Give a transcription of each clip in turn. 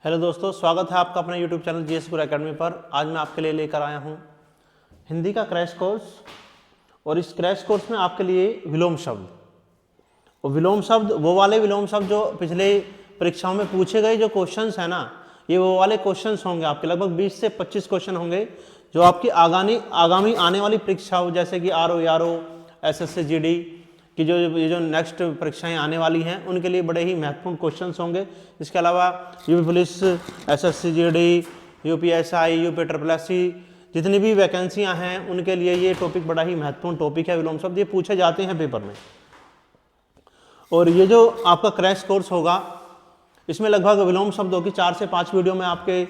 Hello दोस्तों, स्वागत है आपका अपने YouTube चैनल जीएस गुरु एकेडमी पर। आज मैं आपके लिए लेकर आया हूँ हिंदी का क्रैश कोर्स। और इस क्रैश कोर्स में आपके लिए विलोम शब्द और विलोम शब्द वो वाले विलोम शब्द जो पिछले परीक्षाओं में पूछे गए जो क्वेश्चंस हैं ना, ये वो वाले क्वेश्चंस होंगे। आपके लगभग 20 से 25 क्वेश्चन होंगे जो आपकी आगामी आने वाली परीक्षाओं जैसे कि आरओ, यारो, एसएससी, जीडी कि जो नेक्स्ट परीक्षाएं आने वाली हैं उनके लिए बड़े ही महत्वपूर्ण क्वेश्चंस होंगे। इसके अलावा UP police, SSC, GD, UPSI, UP triple SC जितनी भी वैकेंसियां हैं उनके लिए ये टॉपिक बड़ा ही महत्वपूर्ण टॉपिक है। विलोम शब्द ये पूछे जाते हैं पेपर में। और ये जो आपका क्रैश कोर्स होगा इसमें लगभग विलोम शब्दों की 4 से 5 वीडियो मैं आपके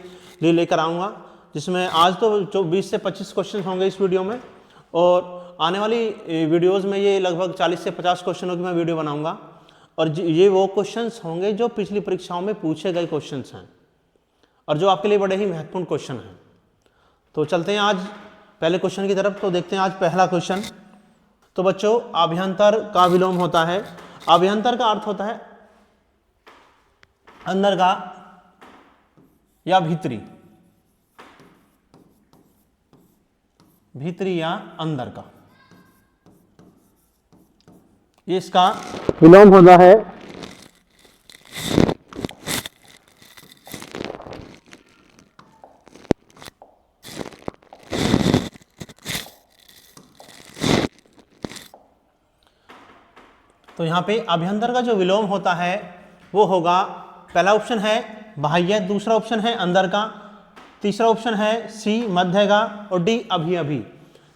लिए लेकर आऊँगा, जिसमें आज तो 20 से 25 क्वेश्चन होंगे इस वीडियो में, और आने वाली वीडियोस में ये लगभग 40 से 50 क्वेश्चनों की मैं वीडियो बनाऊंगा। और ये वो क्वेश्चंस होंगे जो पिछली परीक्षाओं में पूछे गए क्वेश्चंस हैं और जो आपके लिए बड़े ही महत्वपूर्ण क्वेश्चन हैं। तो चलते हैं आज पहले क्वेश्चन की तरफ। तो देखते हैं आज पहला क्वेश्चन। तो बच्चों, अभ्यंतर का विलोम होता है। अभ्यंतर का अर्थ होता है अंदर का या भीतरी, भीतरी या अंदर का, ये इसका विलोम होता है। तो यहां पे अभ्यंतर का जो विलोम होता है वो होगा, पहला ऑप्शन है बाह्य, दूसरा ऑप्शन है अंदर का, तीसरा ऑप्शन है सी मध्य का, और डी अभी अभी।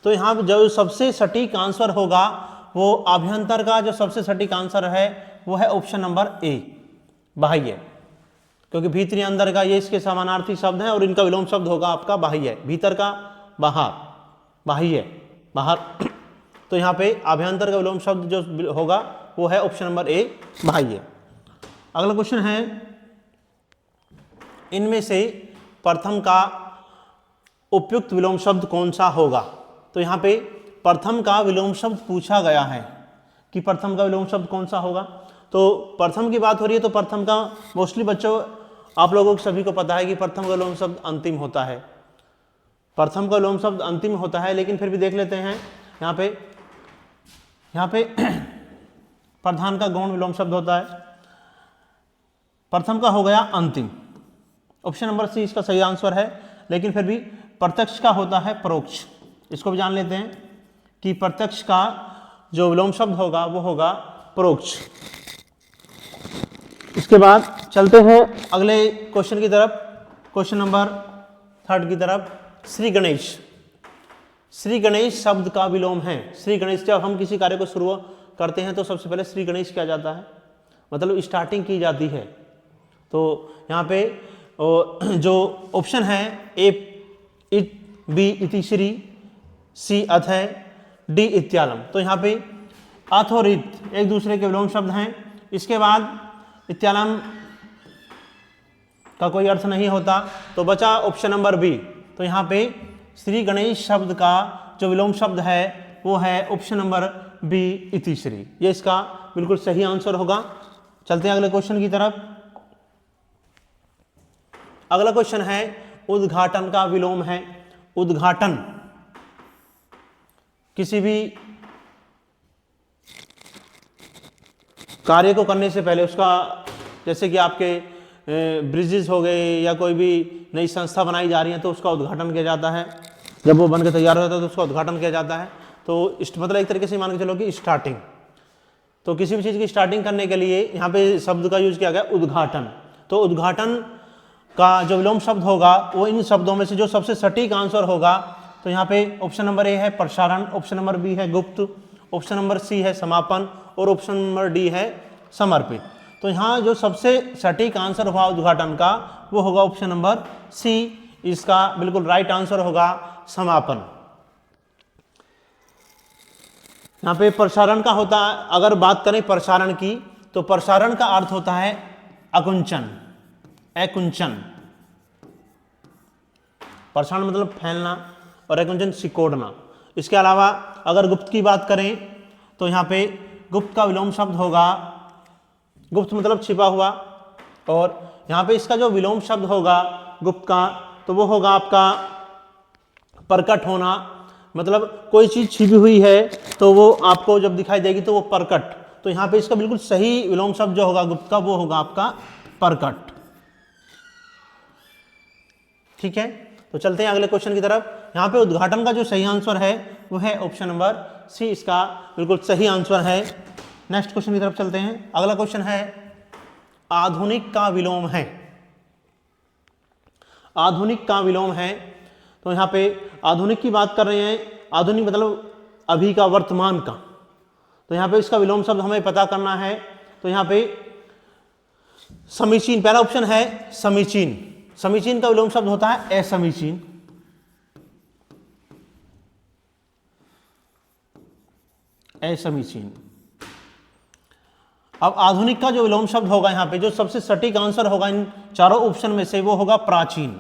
तो यहाँ जो सबसे सटीक आंसर होगा वो अभ्यंतर का जो सबसे सटीक आंसर है वो है ऑप्शन नंबर ए, बाह्य, क्योंकि भीतरी अंदर का ये इसके समानार्थी शब्द हैं और इनका विलोम शब्द होगा आपका बाह्य। भीतर का बाहर, बाह्य बाहर। तो यहाँ पे अभ्यंतर का विलोम शब्द जो होगा वो है ऑप्शन नंबर ए, बाह्य। अगला क्वेश्चन है, इनमें से प्रथम का उपयुक्त विलोम शब्द कौन सा होगा। तो यहाँ पे प्रथम का विलोम शब्द पूछा गया है कि प्रथम का विलोम शब्द कौन सा होगा। तो प्रथम की बात हो रही है तो प्रथम का मोस्टली बच्चों आप लोगों को सभी को पता है कि प्रथम का विलोम शब्द अंतिम होता है। प्रथम का विलोम शब्द अंतिम होता है, लेकिन फिर भी देख लेते हैं यहाँ पे प्रधान का गौण विलोम शब्द होता है। प्रथम का हो गया अंतिम, ऑप्शन नंबर सी इसका सही आंसर है। लेकिन फिर भी प्रत्यक्ष का होता है परोक्ष। इसको भी जान लेते हैं कि प्रत्यक्ष का जो विलोम शब्द होगा वो होगा परोक्ष। इसके बाद चलते हैं अगले क्वेश्चन की तरफ, क्वेश्चन नंबर 3 की तरफ। श्री गणेश, श्री गणेश शब्द का विलोम है। श्री गणेश, जब हम किसी कार्य को शुरू करते हैं तो सबसे पहले श्री गणेश किया जाता है, मतलब स्टार्टिंग की जाती है। तो यहाँ पे जो ऑप्शन है ए इट, बी इति श्री, सी अथय, डी इत्यालम। तो यहाँ पे अथ और इत एक दूसरे के विलोम शब्द हैं। इसके बाद इत्यालम का कोई अर्थ नहीं होता, तो बचा ऑप्शन नंबर बी। तो यहाँ पे श्री गणेश शब्द का जो विलोम शब्द है वो है ऑप्शन नंबर बी इति श्री। ये इसका बिल्कुल सही आंसर होगा। चलते हैं अगले क्वेश्चन की तरफ। अगला क्वेश्चन है उद्घाटन का विलोम है। उद्घाटन किसी भी कार्य को करने से पहले उसका, जैसे कि आपके ब्रिजेस हो गए या कोई भी नई संस्था बनाई जा रही है तो उसका उद्घाटन किया जाता है। जब वो बनकर तैयार होता है तो उसका उद्घाटन किया जाता है। तो मतलब एक तरीके से मान के चलो कि स्टार्टिंग। तो किसी भी चीज़ की स्टार्टिंग करने के लिए यहाँ पे शब्द का यूज किया गया उद्घाटन। तो उद्घाटन का जो विलोम शब्द होगा वो इन शब्दों में से जो सबसे सटीक आंसर होगा, तो यहाँ पे ऑप्शन नंबर ए है प्रसारण, ऑप्शन नंबर बी है गुप्त, ऑप्शन नंबर सी है समापन, और ऑप्शन नंबर डी है समर्पित। तो यहाँ जो सबसे सटीक आंसर होगा उद्घाटन का वो होगा ऑप्शन नंबर सी। इसका बिल्कुल राइट आंसर होगा समापन। यहाँ पे प्रसारण का होता है, अगर बात करें प्रसारण की तो प्रसारण का अर्थ होता है अकुंचन, अकुंचन। प्रसारण मतलब फैलना और अकुंचन सिकोड़ना। इसके अलावा अगर गुप्त की बात करें तो यहाँ पे गुप्त का विलोम शब्द होगा, गुप्त मतलब छिपा हुआ, और यहाँ पे इसका जो विलोम शब्द होगा गुप्त का, तो वो होगा आपका प्रकट होना। मतलब कोई चीज छिपी हुई है तो वो आपको जब दिखाई देगी तो वो प्रकट। तो यहाँ पे इसका बिल्कुल सही विलोम शब्द जो होगा गुप्त का वो होगा आपका प्रकट। ठीक है, तो चलते हैं अगले क्वेश्चन की तरफ। यहाँ पे उद्घाटन का जो सही आंसर है वो है ऑप्शन नंबर सी, इसका बिल्कुल सही आंसर है। नेक्स्ट क्वेश्चन की तरफ चलते हैं। अगला क्वेश्चन है आधुनिक का विलोम है। आधुनिक का विलोम है, तो यहाँ पे आधुनिक की बात कर रहे हैं। आधुनिक मतलब अभी का, वर्तमान का। तो यहाँ पे इसका विलोम शब्द हमें पता करना है। तो यहाँ पे समीचीन, पहला ऑप्शन है समीचीन। समीचीन का विलोम शब्द होता है असमीचीन। असमीचीन। अब आधुनिक का जो विलोम शब्द होगा यहाँ पे, जो सबसे सटीक आंसर होगा इन चारों ऑप्शन में से, वो होगा प्राचीन।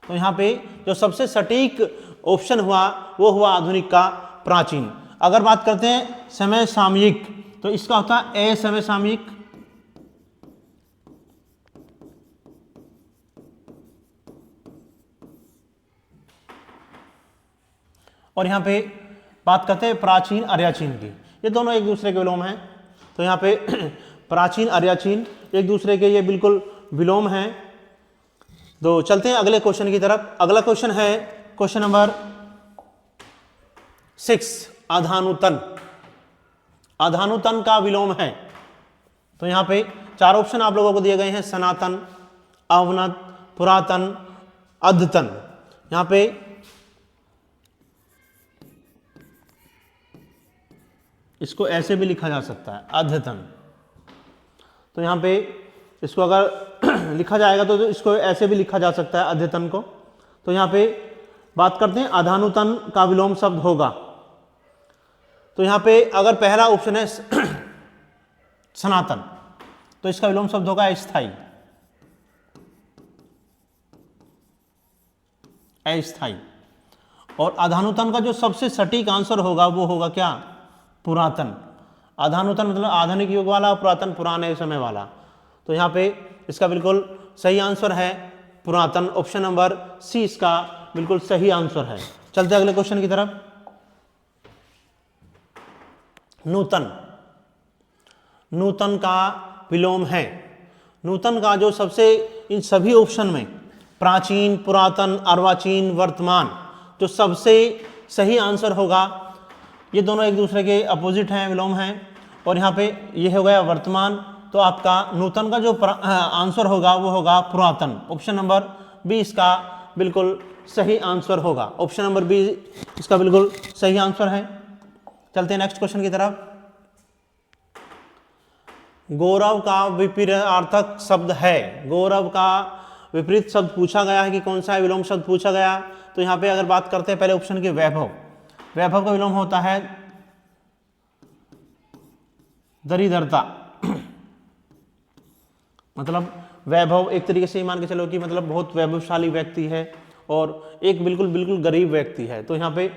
तो यहाँ पे जो सबसे सटीक ऑप्शन हुआ वो हुआ आधुनिक का प्राचीन। अगर बात करते हैं समय सामयिक, तो इसका होता है असमय सामयिक। और यहाँ पे बात करते हैं प्राचीन अर्याचीन की। ये दोनों एक दूसरे के विलोम हैं। तो यहाँ पे प्राचीन अर्याचीन एक दूसरे के ये बिल्कुल विलोम हैं। तो चलते हैं अगले क्वेश्चन की तरफ। अगला क्वेश्चन है क्वेश्चन नंबर 6, आधानुतन। आधानुतन का विलोम है। तो यहाँ पे चार ऑप्शन आप लोगों को दिए गए हैं, सनातन, अवनत, पुरातन, अद्यतन। यहाँ पे इसको ऐसे भी लिखा जा सकता है, अद्यतन। तो यहाँ पे इसको अगर लिखा जाएगा तो इसको ऐसे भी लिखा जा सकता है, अद्यतन को। तो यहाँ पे बात करते हैं आधानुतन का विलोम शब्द होगा। तो यहाँ पे अगर पहला ऑप्शन है सनातन, तो इसका विलोम शब्द होगा अस्थाई। अस्थाई। और आधानुतन का जो सबसे सटीक आंसर होगा वो होगा क्या? पुरातन। आधानुतन मतलब आधुनिक युग वाला, पुरातन पुराने समय वाला। तो यहाँ पे इसका बिल्कुल सही आंसर है पुरातन। ऑप्शन नंबर सी इसका बिल्कुल सही आंसर है। चलते अगले क्वेश्चन की तरफ। नूतन। नूतन का विलोम है। नूतन का जो सबसे इन सभी ऑप्शन में प्राचीन, पुरातन, अर्वाचीन, वर्तमान, जो सबसे सही आंसर होगा, ये दोनों एक दूसरे के अपोजिट हैं, विलोम हैं। और यहाँ पे ये हो गया वर्तमान। तो आपका नूतन का जो आंसर होगा वो होगा पुरातन। ऑप्शन नंबर बी इसका बिल्कुल सही आंसर होगा। ऑप्शन नंबर बी इसका बिल्कुल सही आंसर है। चलते हैं नेक्स्ट क्वेश्चन की तरफ। गौरव का विपरीतार्थक शब्द है। गौरव का विपरीत शब्द पूछा गया है कि कौन सा है, विलोम शब्द पूछा गया। तो यहाँ पे अगर बात करते हैं पहले ऑप्शन की, वैभव। वैभव का विलोम होता है दरिद्रता। मतलब वैभव एक तरीके से मान के चलो कि मतलब बहुत वैभवशाली व्यक्ति है और एक बिल्कुल बिल्कुल गरीब व्यक्ति है। तो यहाँ पे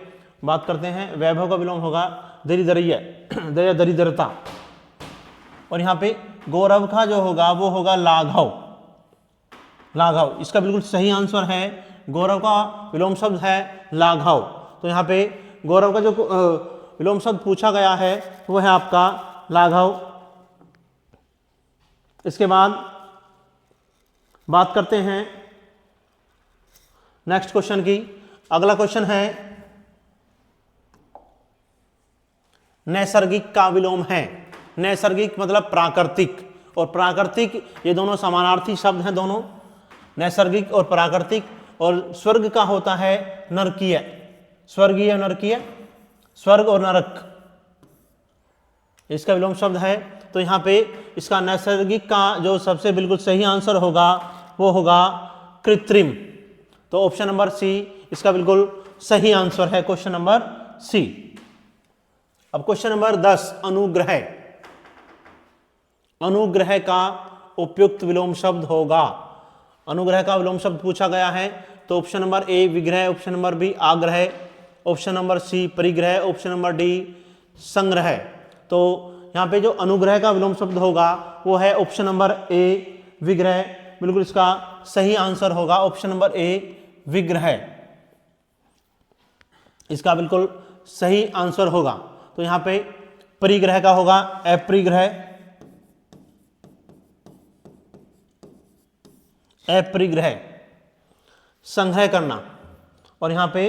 बात करते हैं वैभव का विलोम होगा दरिद्रता। और यहाँ पे गौरव का जो होगा वो होगा लाघव। लाघव इसका बिल्कुल सही आंसर है। गौरव का विलोम शब्द है लाघव। तो यहाँ पे गौरव का जो विलोम शब्द पूछा गया है वो है आपका लाघव। इसके बाद बात करते हैं नेक्स्ट क्वेश्चन की। अगला क्वेश्चन है नैसर्गिक का विलोम है। नैसर्गिक मतलब प्राकृतिक, और प्राकृतिक ये दोनों समानार्थी शब्द हैं दोनों, नैसर्गिक और प्राकृतिक। और स्वर्ग का होता है नरकीय। स्वर्गीय, नरकीय, स्वर्ग और नरक, इसका विलोम शब्द है। तो यहाँ पे इसका नैसर्गिक का जो सबसे बिल्कुल सही आंसर होगा वो होगा कृत्रिम। तो ऑप्शन नंबर सी इसका बिल्कुल सही आंसर है, क्वेश्चन नंबर सी। अब क्वेश्चन नंबर 10, अनुग्रह। अनुग्रह का उपयुक्त विलोम शब्द होगा। अनुग्रह का विलोम शब्द पूछा गया है। तो ऑप्शन नंबर ए विग्रह, ऑप्शन नंबर बी आग्रह, ऑप्शन नंबर सी परिग्रह, ऑप्शन नंबर डी संग्रह। तो यहाँ पे जो अनुग्रह का विलोम शब्द होगा वो है ऑप्शन नंबर ए विग्रह। बिल्कुल इसका सही आंसर होगा ऑप्शन नंबर ए विग्रह, इसका बिल्कुल सही आंसर होगा। तो यहाँ पे परिग्रह का होगा अपरिग्रह, अपरिग्रह संग्रह करना। और यहाँ पे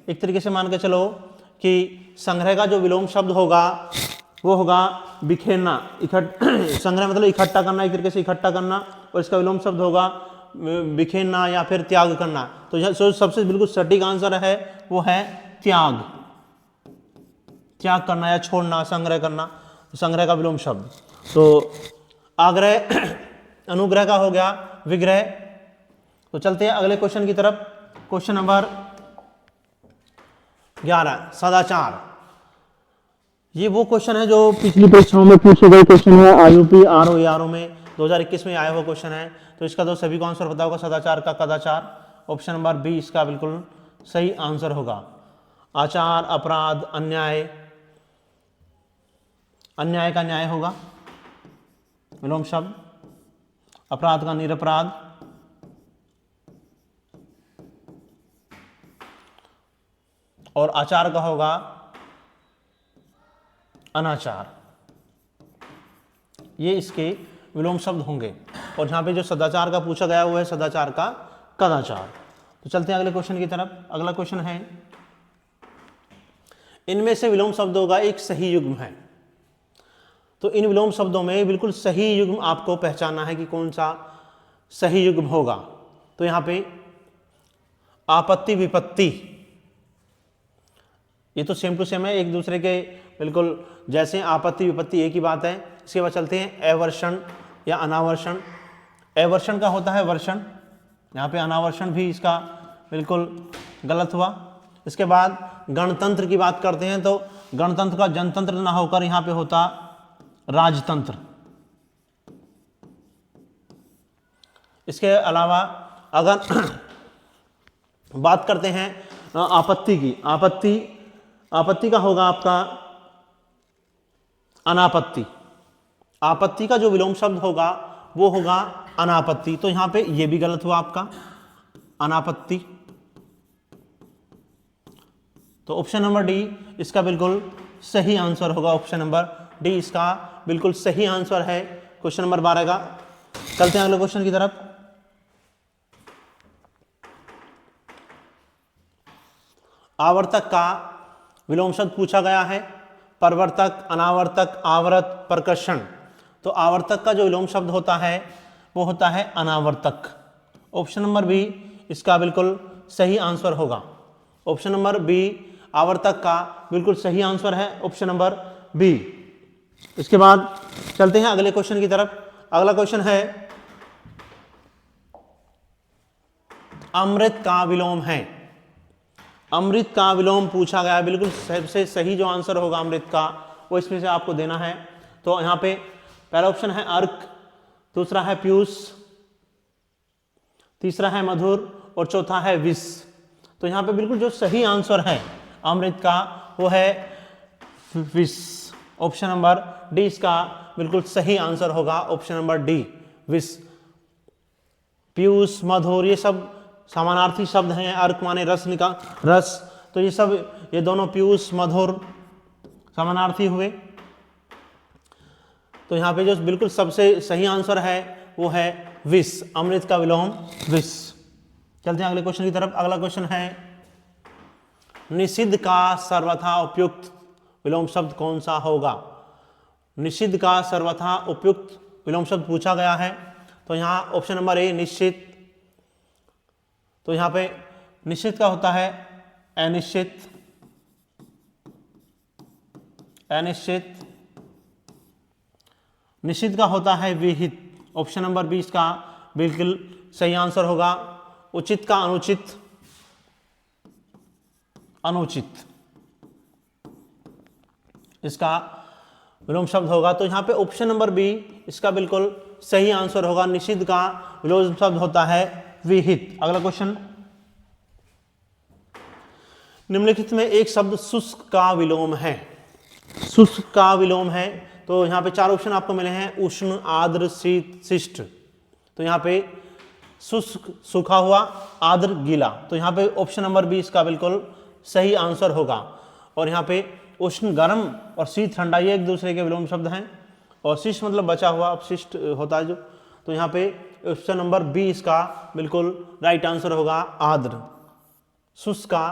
एक तरीके से मान के चलो कि संग्रह का जो विलोम शब्द होगा वो होगा बिखेरना, संग्रह मतलब इकट्ठा करना, एक तरीके से इकट्ठा करना, और इसका विलोम शब्द होगा बिखेरना या फिर त्याग करना। तो जो सबसे बिल्कुल सटीक आंसर है वो है त्याग, त्याग करना या छोड़ना, संग्रह करना, संग्रह का विलोम शब्द। तो आग्रह अनुग्रह का हो गया विग्रह। तो चलते हैं अगले क्वेश्चन की तरफ। क्वेश्चन नंबर 11 सदाचार। ये वो क्वेश्चन है जो पिछली परीक्षाओं में पूछे गए क्वेश्चन है, आईयूपी आरओ एआरओ में 2021 में आया हुआ क्वेश्चन है। तो इसका तो सभी को आंसर पता होगा, सदाचार का कदाचार, ऑप्शन नंबर बी इसका बिल्कुल सही आंसर होगा। आचार, अपराध, अन्याय, अन्याय का न्याय होगा विलोम शब्द, अपराध का निरपराध, और आचार का होगा अनाचार। ये इसके विलोम शब्द होंगे। और यहाँ पे जो सदाचार का पूछा गया वो है सदाचार का कदाचार। तो चलते हैं अगले क्वेश्चन की तरफ। अगला क्वेश्चन है, इनमें से विलोम शब्दों का एक सही युग्म है। तो इन विलोम शब्दों में बिल्कुल सही युग्म आपको पहचानना है कि कौन सा सही युग्म होगा। तो यहाँ पे आपत्ति विपत्ति, ये तो सेम टू सेम है, एक दूसरे के बिल्कुल जैसे आपत्ति विपत्ति एक ही बात है। इसके बाद चलते हैं अवर्षण या अनावर्षण। अवर्षण का होता है वर्षण, यहाँ पे अनावर्षण भी इसका बिल्कुल गलत हुआ। इसके बाद गणतंत्र की बात करते हैं तो गणतंत्र का जनतंत्र ना होकर यहाँ पे होता राजतंत्र। इसके अलावा अगर बात करते हैं आपत्ति की, आपत्ति का होगा आपका अनापत्ति। आपत्ति का जो विलोम शब्द होगा वो होगा अनापत्ति। तो यहां पे ये भी गलत हुआ आपका अनापत्ति। तो ऑप्शन नंबर डी इसका बिल्कुल सही आंसर होगा, ऑप्शन नंबर डी इसका बिल्कुल सही आंसर है क्वेश्चन नंबर 12 का। चलते हैं अगले क्वेश्चन की तरफ। आवर्तक का विलोम शब्द पूछा गया है, परवर्तक, अनावर्तक, आवर्त, प्रकर्षण। तो आवर्तक का जो विलोम शब्द होता है वो होता है अनावर्तक। ऑप्शन नंबर बी इसका बिल्कुल सही आंसर होगा। ऑप्शन नंबर बी आवर्तक का बिल्कुल सही आंसर है, ऑप्शन नंबर बी। इसके बाद चलते हैं अगले क्वेश्चन की तरफ। अगला क्वेश्चन है, अमृत का विलोम है। अमृत का विलोम पूछा गया, बिल्कुल सबसे सही जो आंसर होगा अमृत का वो इसमें से आपको देना है। तो यहां पे पहला ऑप्शन है अर्क, दूसरा है पीयूष, तीसरा है मधुर और चौथा है विष। तो यहां पे बिल्कुल जो सही आंसर है अमृत का वो है विष। ऑप्शन नंबर डी इसका बिल्कुल सही आंसर होगा, ऑप्शन नंबर डी विष। पीयूष, मधुर ये सब समानार्थी शब्द हैं। अर्क माने रस रस, तो ये सब ये दोनों पीयूष मधुर समानार्थी हुए। तो यहाँ पे जो बिल्कुल सबसे सही आंसर है वो है विष, अमृत का विलोम विष। चलते हैं अगले क्वेश्चन की तरफ। अगला क्वेश्चन है, निषिद्ध का सर्वथा उपयुक्त विलोम शब्द कौन सा होगा। निषिद्ध का सर्वथा उपयुक्त विलोम शब्द पूछा गया है। तो यहाँ ऑप्शन नंबर ए निश्चित। तो यहाँ पे निश्चित का होता है अनिश्चित, अनिश्चित। निश्चित का होता है विहित। ऑप्शन नंबर 20 का बिल्कुल सही आंसर होगा। उचित का अनुचित, अनुचित इसका विलोम शब्द होगा। तो यहाँ पे ऑप्शन नंबर बी इसका बिल्कुल सही आंसर होगा। निषिद्ध का विलोम शब्द होता है विहित। अगला क्वेश्चन, निम्नलिखित में एक शब्द शुष्क का विलोम है। शुष्क का विलोम है, तो तो यहाँ पे 4 ऑप्शन आपको मिले हैं, उष्ण, आर्द्र, शीत, शिष्ट। तो यहाँ पे शुष्क सूखा हुआ, आर्द्र गीला। तो यहाँ पे ऑप्शन नंबर बी इसका बिल्कुल सही आंसर होगा। और यहाँ पे उष्ण गर्म और शीत ठंडा ये एक दूसरे के विलोम शब्द हैं, और शिष्ट मतलब बचा हुआ, अपशिष्ट होता है जो। तो यहाँ पे ऑप्शन नंबर बी इसका बिल्कुल राइट आंसर होगा, आर्द्र। शुष्क का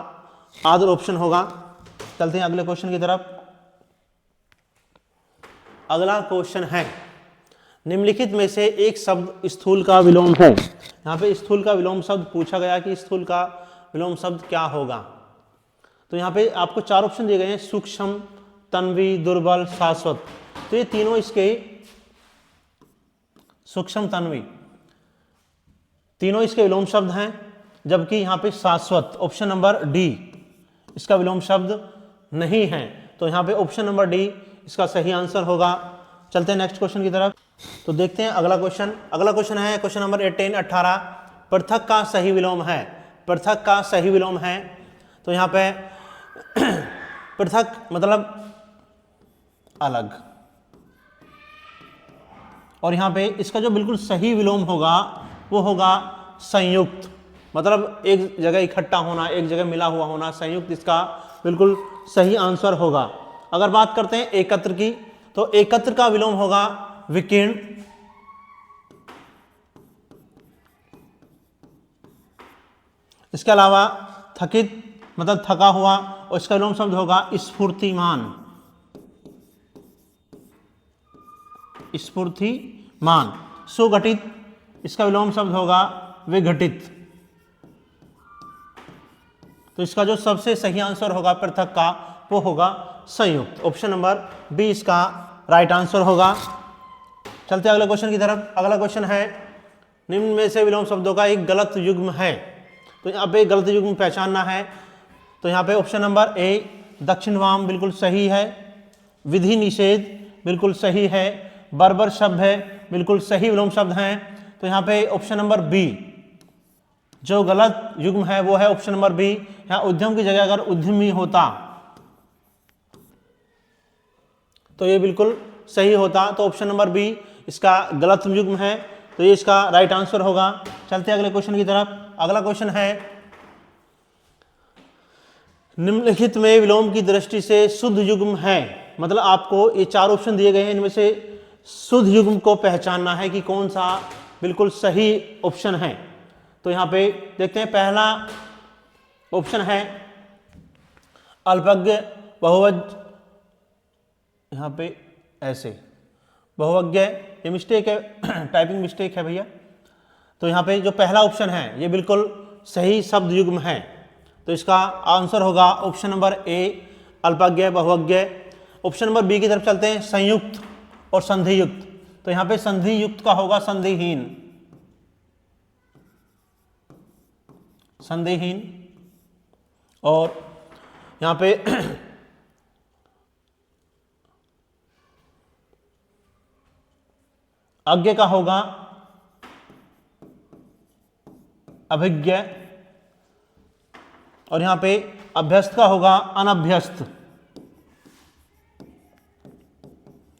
आर्द्र ऑप्शन होगा। चलते हैं अगले क्वेश्चन की तरफ। अगला क्वेश्चन है, निम्नलिखित में से एक शब्द स्थूल का विलोम है। यहाँ पे स्थूल का विलोम शब्द पूछा गया कि स्थूल का विलोम शब्द क्या होगा। तो यहाँ पे आपको 4 ऑप्शन दिए गए हैं, सूक्ष्म, तन्वी, दुर्बल, शाश्वत। तो ये तीनों इसके सूक्ष्म, तन्वी तीनों इसके विलोम शब्द हैं, जबकि यहाँ पे शाश्वत ऑप्शन नंबर डी इसका विलोम शब्द नहीं है। तो यहाँ पे ऑप्शन नंबर डी इसका सही आंसर होगा। चलते हैं नेक्स्ट क्वेश्चन की तरफ। तो देखते हैं अगला क्वेश्चन। अगला क्वेश्चन है क्वेश्चन नंबर 18। पृथक का सही विलोम है। पृथक का सही विलोम है। तो यहाँ पे पृथक मतलब अलग, और यहाँ पे इसका जो बिल्कुल सही विलोम होगा वो होगा संयुक्त, मतलब एक जगह इकट्ठा होना, एक जगह मिला हुआ होना। संयुक्त इसका बिल्कुल सही आंसर होगा। अगर बात करते हैं एकत्र की, तो एकत्र का विलोम होगा विकीर्ण। इसके अलावा थकित मतलब थका हुआ, और इसका विलोम शब्द होगा स्फूर्तिमान। स्फूर्तिमान। सुगठित, इसका विलोम शब्द होगा विघटित। तो इसका जो सबसे सही आंसर होगा पृथक का वो होगा संयुक्त। ऑप्शन नंबर बी इसका राइट आंसर होगा। चलते हैं अगले क्वेश्चन की तरफ। अगला क्वेश्चन है, निम्न में से विलोम शब्दों का एक गलत युग्म है। तो यहाँ पे गलत युग्म पहचानना है। तो यहाँ पे ऑप्शन नंबर ए दक्षिण वाम बिल्कुल सही है, विधि निषेध बिल्कुल सही है, बर्बर शब्द है बिल्कुल सही विलोम शब्द हैं। तो यहाँ पे ऑप्शन नंबर बी जो गलत युग्म है वो है ऑप्शन नंबर बी। यहाँ उद्यम की जगह अगर उद्यमी होता तो ये बिल्कुल सही होता। तो ऑप्शन नंबर बी इसका गलत युग्म है, तो ये इसका राइट आंसर होगा। चलते हैं अगले क्वेश्चन की तरफ। अगला क्वेश्चन है, निम्नलिखित में विलोम की दृष्टि से शुद्ध युग्म है। मतलब आपको ये 4 ऑप्शन दिए गए हैं, इनमें से शुद्ध युग्म को पहचानना है कि कौन सा बिल्कुल सही ऑप्शन है। तो यहाँ पे देखते हैं, पहला ऑप्शन है अल्पज्ञ बहुवज, यहाँ पे ऐसे बहुवज्ञ, ये मिस्टेक है, टाइपिंग मिस्टेक है भैया। तो यहाँ पे जो पहला ऑप्शन है ये बिल्कुल सही शब्द युग्म है। तो इसका आंसर होगा ऑप्शन नंबर ए अल्पज्ञ बहुवज्ञ। ऑप्शन नंबर बी की तरफ चलते हैं, संयुक्त और संधियुक्त। तो यहाँ पे संधियुक्त का होगा संधिहीन। संधिहीन। और यहाँ पे अज्ञ का होगा अभिज्ञ, और यहां पे अभ्यस्त का होगा अनभ्यस्त।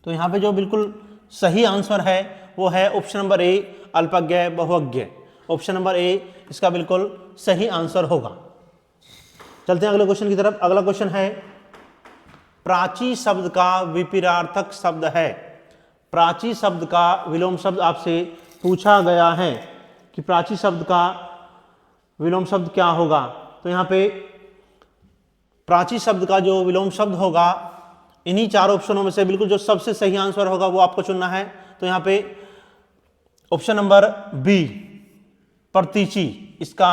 तो यहां पे जो बिल्कुल सही आंसर है वो है ऑप्शन नंबर ए अल्पज्ञ बहुज्ञ। ऑप्शन नंबर ए इसका बिल्कुल सही आंसर होगा। चलते हैं अगले क्वेश्चन की तरफ। अगला क्वेश्चन है, प्राची शब्द का विपरीतार्थक शब्द है। प्राची शब्द का विलोम शब्द आपसे पूछा गया है कि प्राची शब्द का विलोम शब्द क्या होगा। तो यहाँ पे प्राची शब्द का जो विलोम शब्द होगा, इन्हीं 4 ऑप्शनों में से बिल्कुल जो सबसे सही आंसर होगा वो आपको चुनना है। तो यहाँ पे ऑप्शन नंबर बी प्रतीची इसका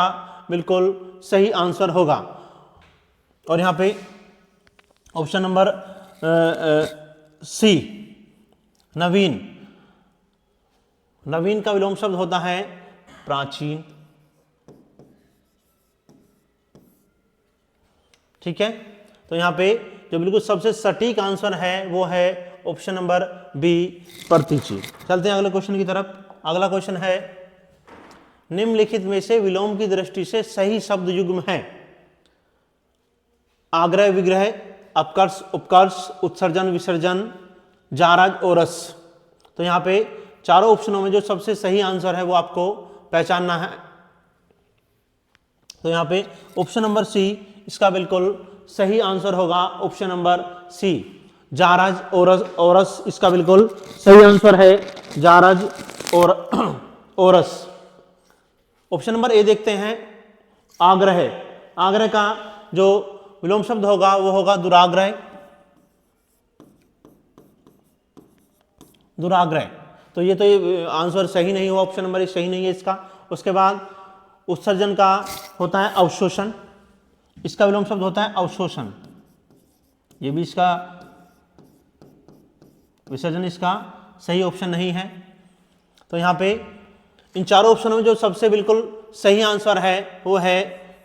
बिल्कुल सही आंसर होगा। और यहाँ पे ऑप्शन नंबर सी नवीन। नवीन का विलोम शब्द होता है प्राचीन। ठीक है, तो यहां पे जो बिल्कुल सबसे सटीक आंसर है वो है ऑप्शन नंबर बी प्रतीची। चलते हैं अगले क्वेश्चन की तरफ। अगला क्वेश्चन है, निम्नलिखित में से विलोम की दृष्टि से सही शब्द युग्म है। आग्रह विग्रह, अपकर्ष उपकर्ष, उत्सर्जन विसर्जन, जारज ओरस। तो यहाँ पे चारों ऑप्शनों में जो सबसे सही आंसर है वो आपको पहचानना है। तो यहाँ पे ऑप्शन नंबर सी इसका बिल्कुल सही आंसर होगा, ऑप्शन नंबर सी जारज ओरस। ओरस इसका बिल्कुल सही आंसर है, जारज और ओरस। ऑप्शन नंबर ए देखते हैं, आग्रह। आग्रह का जो विलोम शब्द होगा वो होगा दुराग्रह। दुराग्रह, तो ये आंसर सही नहीं हुआ, ऑप्शन नंबर ए सही नहीं है इसका। उसके बाद उत्सर्जन का होता है अवशोषण, इसका विलोम शब्द होता है अवशोषण, ये भी इसका विसर्जन इसका सही ऑप्शन नहीं है। तो यहाँ पे इन चारों ऑप्शनों में जो सबसे बिल्कुल सही आंसर है वो है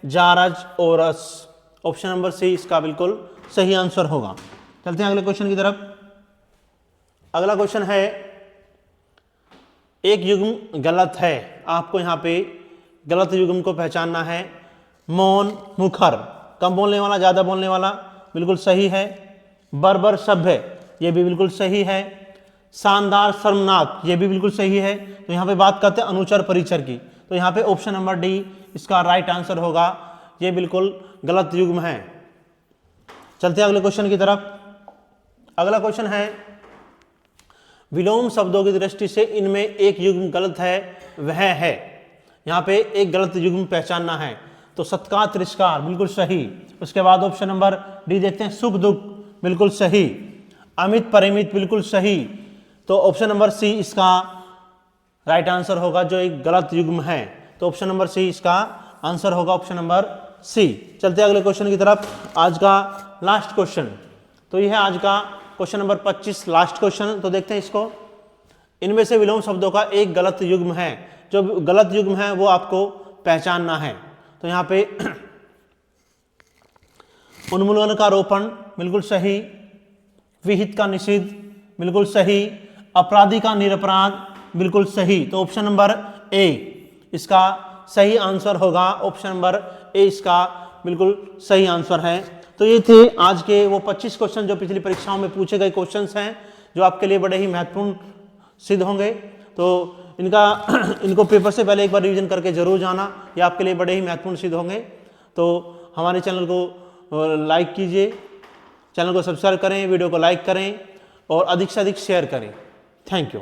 जारज ओरस, ऑप्शन नंबर सी इसका बिल्कुल सही आंसर होगा। चलते हैं अगले क्वेश्चन की तरफ। अगला क्वेश्चन है, एक युग्म गलत है, आपको यहाँ पे गलत युग्म को पहचानना है। मौन मुखर, कम बोलने वाला ज्यादा बोलने वाला, बिल्कुल सही है। बर्बर सभ्य, ये भी बिल्कुल सही है। शानदार शर्मनाक, ये भी बिल्कुल सही है। तो यहाँ पे बात करते हैं अनुचर परिचर की, तो यहाँ पे ऑप्शन नंबर डी इसका राइट आंसर होगा, ये बिल्कुल गलत युग्म है। चलते हैं अगले क्वेश्चन की तरफ। अगला क्वेश्चन है, विलोम शब्दों की दृष्टि से इनमें एक युग्म गलत है, वह है। यहाँ पे एक गलत युग्म पहचानना है, तो सत्कार तिरस्कार बिल्कुल सही। उसके बाद ऑप्शन नंबर डी देखते हैं, सुख दुख बिल्कुल सही। अमित परिमित बिल्कुल सही। तो ऑप्शन नंबर सी इसका राइट आंसर होगा, जो एक गलत युग्म है। तो ऑप्शन नंबर सी इसका आंसर होगा, ऑप्शन नंबर सी। चलते हैं अगले क्वेश्चन की तरफ। आज का लास्ट क्वेश्चन, तो यह है आज का क्वेश्चन नंबर 25, लास्ट क्वेश्चन। तो देखते हैं इसको। इनमें से विलोम शब्दों का एक गलत युग्म है, जो गलत युग्म है वो आपको पहचानना है। तो यहाँ पे उन्मूलन का रोपण बिल्कुल सही, विहित का निषिद्ध बिल्कुल सही, अपराधी का निरपराध बिल्कुल सही। तो ऑप्शन नंबर ए इसका सही आंसर होगा, ऑप्शन नंबर ए इसका बिल्कुल सही आंसर है। तो ये थे आज के वो 25 क्वेश्चन जो पिछली परीक्षाओं में पूछे गए क्वेश्चंस हैं, जो आपके लिए बड़े ही महत्वपूर्ण सिद्ध होंगे। तो इनको पेपर से पहले एक बार रिवीजन करके जरूर जाना, ये आपके लिए बड़े ही महत्वपूर्ण सिद्ध होंगे। तो हमारे चैनल को लाइक कीजिए, चैनल को सब्सक्राइब करें, वीडियो को लाइक करें और अधिक से अधिक शेयर करें। Thank you.